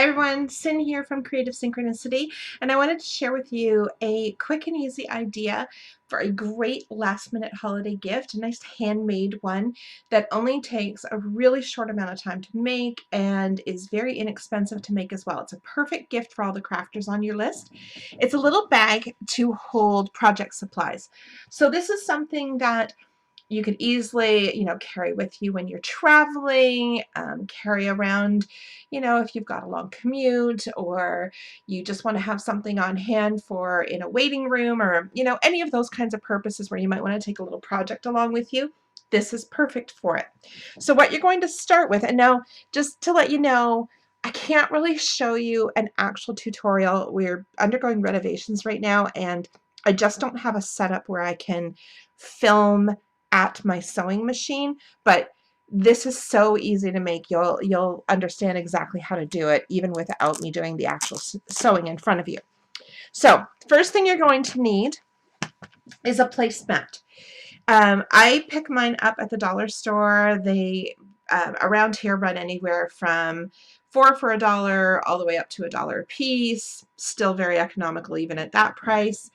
Hi everyone, Sin here from Creative Synchronicity, and I wanted to share with you a quick and easy idea for a great last minute holiday gift, a nice handmade one that only takes a really short amount of time to make and is very inexpensive to make as well. It's a perfect gift for all the crafters on your list. It's a little bag to hold project supplies. So this is something that you could easily, carry with you when you're traveling, carry around, if you've got a long commute or you just want to have something on hand for in a waiting room or, any of those kinds of purposes where you might want to take a little project along with you. This is perfect for it. So what you're going to start with, and now just to let you know, I can't really show you an actual tutorial. We're undergoing renovations right now, and I just don't have a setup where I can film at my sewing machine, but this is so easy to make. You'll understand exactly how to do it even without me doing the actual sewing in front of you. So first thing you're going to need is a placemat. I pick mine up at the dollar store. They around here run anywhere from 4 for $1 all the way up to $1 a piece. Still very economical even at that price.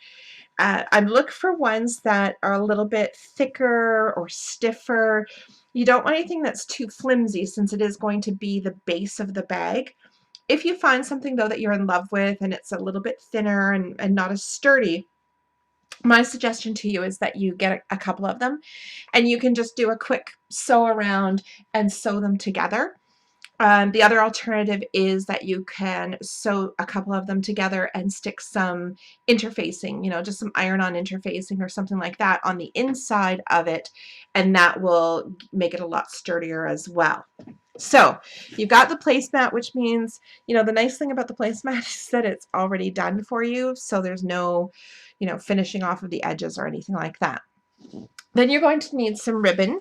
I look for ones that are a little bit thicker or stiffer. You don't want anything that's too flimsy since it is going to be the base of the bag. If you find something though that you're in love with and it's a little bit thinner and not as sturdy, my suggestion to you is that you get a couple of them and you can just do a quick sew around and sew them together. The other alternative is that you can sew a couple of them together and stick some interfacing, just some iron-on interfacing or something like that on the inside of it, and that will make it a lot sturdier as well. So you've got the placemat, which means, the nice thing about the placemat is that it's already done for you, so there's no, finishing off of the edges or anything like that. Then you're going to need some ribbon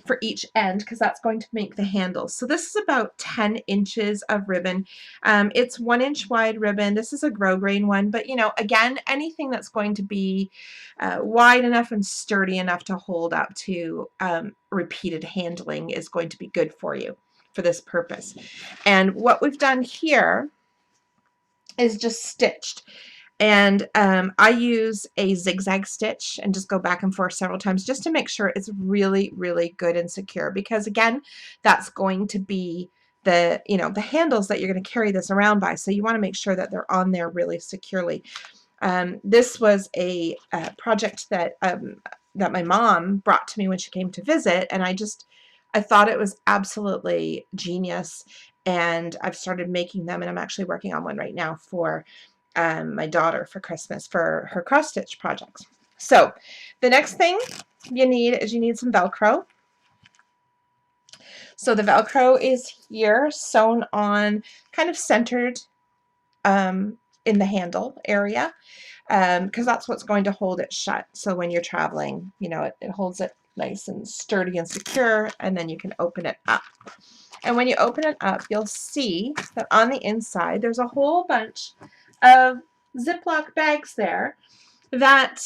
for each end because that's going to make the handles. So this is about 10 inches of ribbon. It's 1 inch wide ribbon. This is a grosgrain one, but again, anything that's going to be wide enough and sturdy enough to hold up to repeated handling is going to be good for you for this purpose. And what we've done here is just stitched. And I use a zigzag stitch and just go back and forth several times just to make sure it's really, really good and secure, because again, that's going to be the, the handles that you're going to carry this around by. So you want to make sure that they're on there really securely. This was a project that that my mom brought to me when she came to visit, and I thought it was absolutely genius, and I've started making them, and I'm actually working on one right now for my daughter for Christmas for her cross stitch projects. So the next thing you need some Velcro. So the Velcro is here sewn on, kind of centered in the handle area, because that's what's going to hold it shut. So when you're traveling, it holds it nice and sturdy and secure, and then you can open it up. And when you open it up, you'll see that on the inside there's a whole bunch of Ziploc bags there that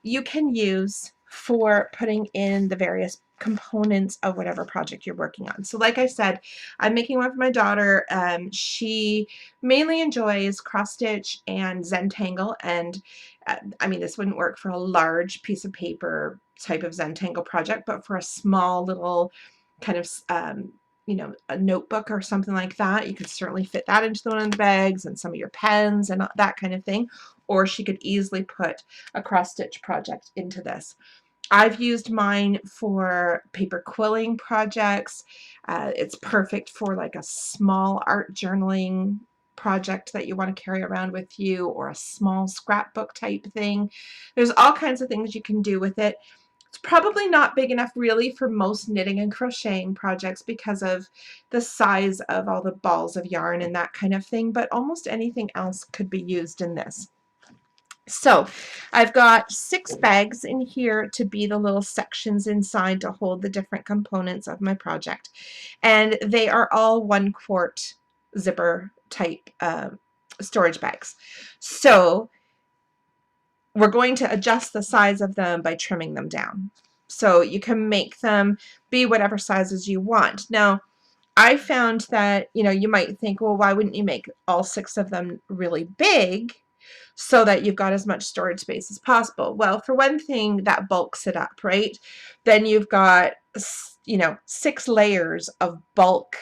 you can use for putting in the various components of whatever project you're working on. So like I said, I'm making one for my daughter. She mainly enjoys cross stitch and Zentangle, and I mean, this wouldn't work for a large piece of paper type of Zentangle project, but for a small little kind of a notebook or something like that, you could certainly fit that into one of the bags, and some of your pens and that kind of thing. Or she could easily put a cross stitch project into this. I've used mine for paper quilling projects. It's perfect for like a small art journaling project that you want to carry around with you, or a small scrapbook type thing. There's all kinds of things you can do with it. It's probably not big enough really for most knitting and crocheting projects because of the size of all the balls of yarn and that kind of thing, but almost anything else could be used in this. So I've got 6 bags in here to be the little sections inside to hold the different components of my project. And they are all 1-quart zipper type storage bags. So we're going to adjust the size of them by trimming them down. So you can make them be whatever sizes you want. Now, I found that, you know, you might think, well, why wouldn't you make all 6 of them really big so that you've got as much storage space as possible? Well, for one thing, that bulks it up, right? Then you've got, you know, 6 layers of bulk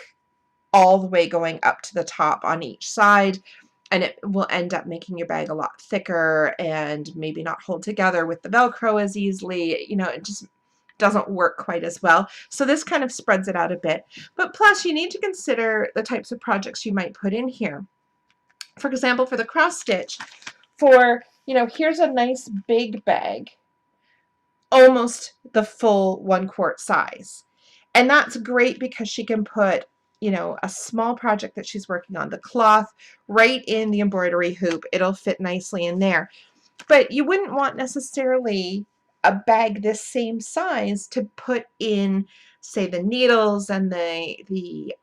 all the way going up to the top on each side, and it will end up making your bag a lot thicker and maybe not hold together with the Velcro as easily. You know, it just doesn't work quite as well. So this kind of spreads it out a bit. But plus, you need to consider the types of projects you might put in here. For example, for the cross stitch, you know, here's a nice big bag, almost the full 1-quart size. And that's great because she can put, you know, a small project that she's working on, the cloth, right in the embroidery hoop. It'll fit nicely in there. But you wouldn't want necessarily a bag this same size to put in, say, the needles and the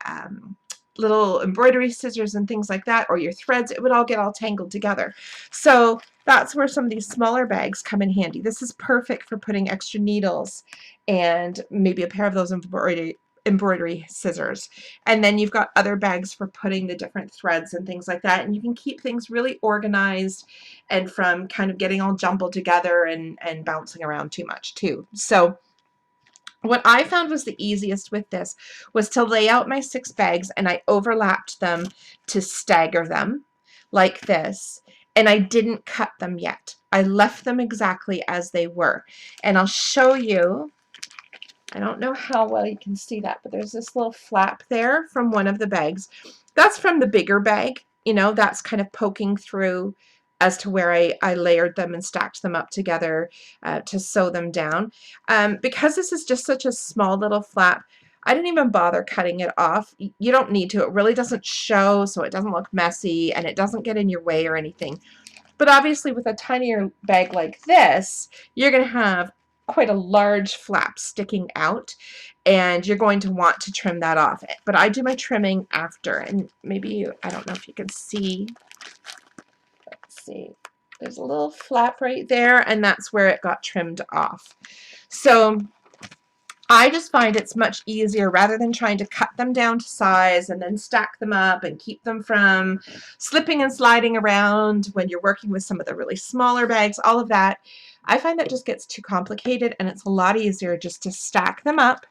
little embroidery scissors and things like that, or your threads. It would all get all tangled together. So that's where some of these smaller bags come in handy. This is perfect for putting extra needles and maybe a pair of those embroidery scissors. And then you've got other bags for putting the different threads and things like that. And you can keep things really organized and from kind of getting all jumbled together and bouncing around too much too. So what I found was the easiest with this was to lay out my 6 bags, and I overlapped them to stagger them like this. And I didn't cut them yet. I left them exactly as they were. And I'll show you. I don't know how well you can see that, but there's this little flap there from one of the bags. That's from the bigger bag. You know, that's kind of poking through as to where I layered them and stacked them up together to sew them down. Because this is just such a small little flap, I didn't even bother cutting it off. You don't need to. It really doesn't show, so it doesn't look messy, and it doesn't get in your way or anything. But obviously with a tinier bag like this, you're going to have quite a large flap sticking out, and you're going to want to trim that off. But I do my trimming after, and maybe I don't know if you can see. Let's see. There's a little flap right there, and that's where it got trimmed off. So I just find it's much easier rather than trying to cut them down to size and then stack them up and keep them from slipping and sliding around when you're working with some of the really smaller bags, all of that. I find that just gets too complicated, and it's a lot easier just to stack them up.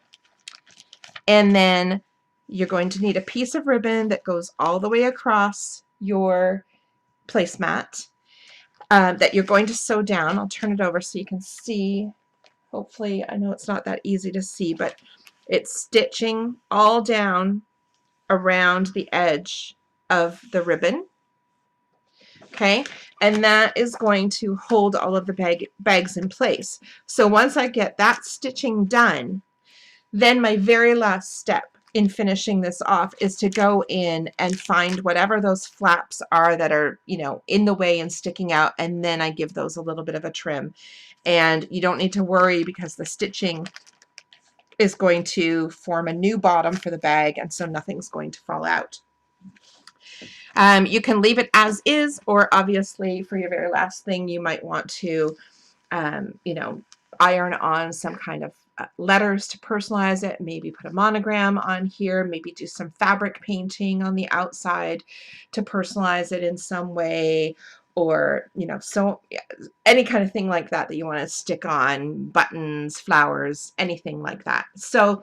And then you're going to need a piece of ribbon that goes all the way across your placemat that you're going to sew down. I'll turn it over so you can see. Hopefully, I know it's not that easy to see, but it's stitching all down around the edge of the ribbon. Okay, and that is going to hold all of the bags in place. So once I get that stitching done, then my very last step in finishing this off is to go in and find whatever those flaps are that are, you know, in the way and sticking out, and then I give those a little bit of a trim. And you don't need to worry because the stitching is going to form a new bottom for the bag, and so nothing's going to fall out. You can leave it as is, or obviously for your very last thing you might want to you know, iron on some kind of letters to personalize it, maybe put a monogram on here, maybe do some fabric painting on the outside to personalize it in some way, or, you know, so any kind of thing like that that you want to stick on, buttons, flowers, anything like that. So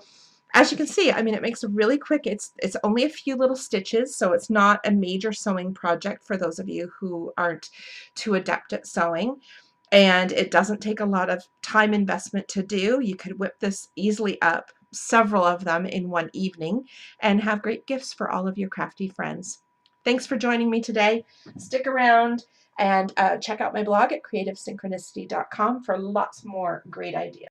as you can see, I mean, it makes a really quick, it's only a few little stitches, so it's not a major sewing project for those of you who aren't too adept at sewing. And it doesn't take a lot of time investment to do. You could whip this easily up, several of them in one evening, and have great gifts for all of your crafty friends. Thanks for joining me today. Stick around and check out my blog at creativesynchronicity.com for lots more great ideas.